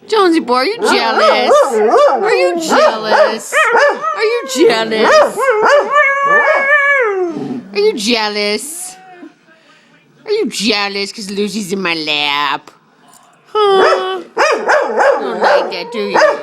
Jonesie Boy, are you jealous? Are you jealous? Are you jealous? Are you jealous? Are you jealous because Lucy's in my lap? Huh? You don't like that, do you?